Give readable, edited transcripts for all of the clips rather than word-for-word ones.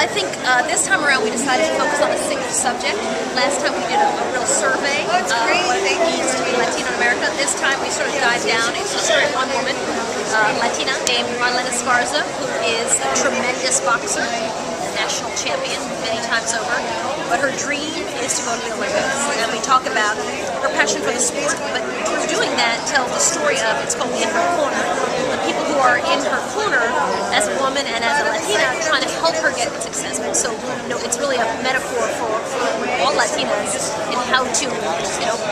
I think this time around we decided to focus on a single subject. Last time we did a real survey of what it means to be Latino in America. This time we sort of dived down into the story of one woman, Latina, named Marlena Esparza, who is a tremendous boxer, national champion many times over, but her dream is to go to the Olympics. And we talk about her passion for the sport, but through doing that, tell the story of, it's called In Her Corner, the people who are in her corner as a woman and as a Latina trying to help her get successful. So, it's really a metaphor for all Latinas in how to,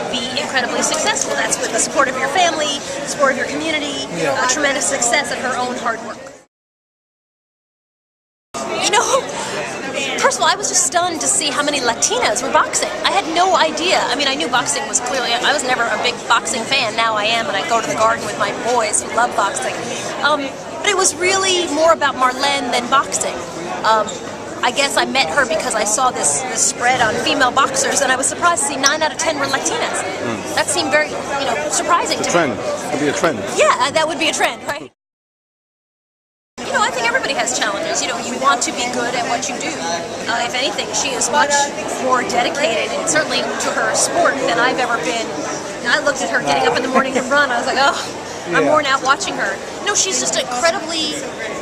be incredibly successful. That's with the support of your family, support of your community, tremendous success and her own hard work. First of all, I was just stunned to see how many Latinas were boxing. I had no idea. I mean, I knew boxing was clearly, I was never a big boxing fan. Now I am, and I go to the garden with my boys who love boxing. But it was really more about Marlene than boxing. I guess I met her because I saw this spread on female boxers, and I was surprised to see 9 out of 10 were Latinas. That seemed very, surprising to me. Trend. It would be a trend. Yeah, that would be a trend, right? I think everybody has challenges. You want to be good at what you do. If anything, she is much more dedicated, and certainly to her sport, than I've ever been. I looked at her getting up in the morning to run. I was like, oh, I'm worn out watching her. She's just an incredibly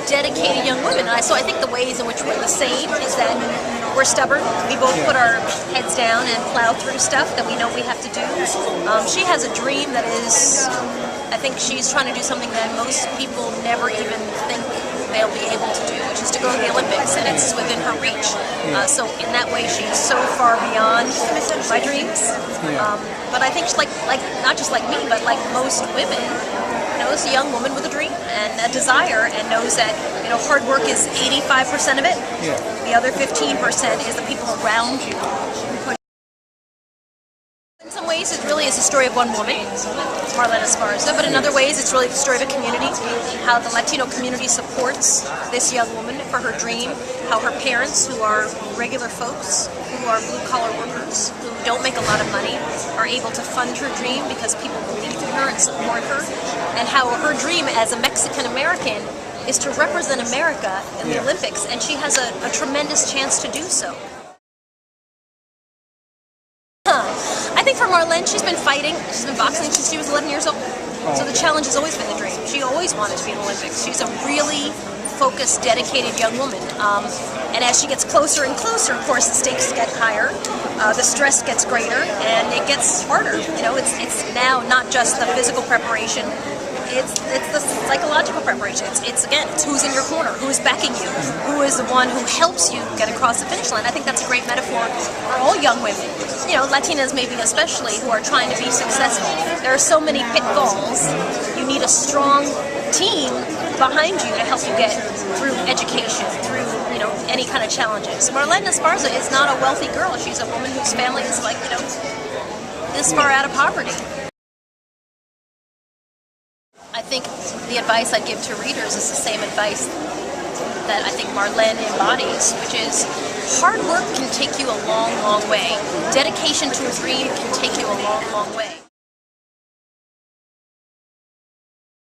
dedicated young woman. So I think the ways in which we're the same is that we're stubborn. We both put our heads down and plow through stuff that we know we have to do. She has a dream that is, I think she's trying to do something that most people never even think they'll be able to do, which is to go to the Olympics, and it's within her reach. So in that way, she's so far beyond my dreams. But I think she's like not just like me, but like most women, is a young woman with a dream and a desire, and knows that hard work is 85% of it. The other 15% is the people around you. In some ways, it really is a story of one woman, Marlena Esparza, but in other ways, it's really the story of a community, how the Latino community supports this young woman for her dream, how her parents, who are regular folks, who are blue-collar workers, who don't make a lot of money, are able to fund her dream because people believe in her and support her, and how her dream as a Mexican-American is to represent America in the Olympics, and she has a tremendous chance to do so. I think for Marlene, she's been fighting. She's been boxing since she was 11 years old. So the challenge has always been the dream. She always wanted to be in the Olympics. She's a really focused, dedicated young woman. And as she gets closer and closer, of course, the stakes get higher, the stress gets greater, and it gets harder. It's now not just the physical preparation. It's the psychological preparation. It's who's in your corner, who is backing you, who is the one who helps you get across the finish line. I think that's a great metaphor for all young women. Latinas maybe especially, who are trying to be successful. There are so many pitfalls. You need a strong team behind you to help you get through education, through any kind of challenges. Marlena Esparza is not a wealthy girl. She's a woman whose family is this far out of poverty. I think the advice I'd give to readers is the same advice that I think Marlene embodies, which is hard work can take you a long, long way. Dedication to a dream can take you a long, long way.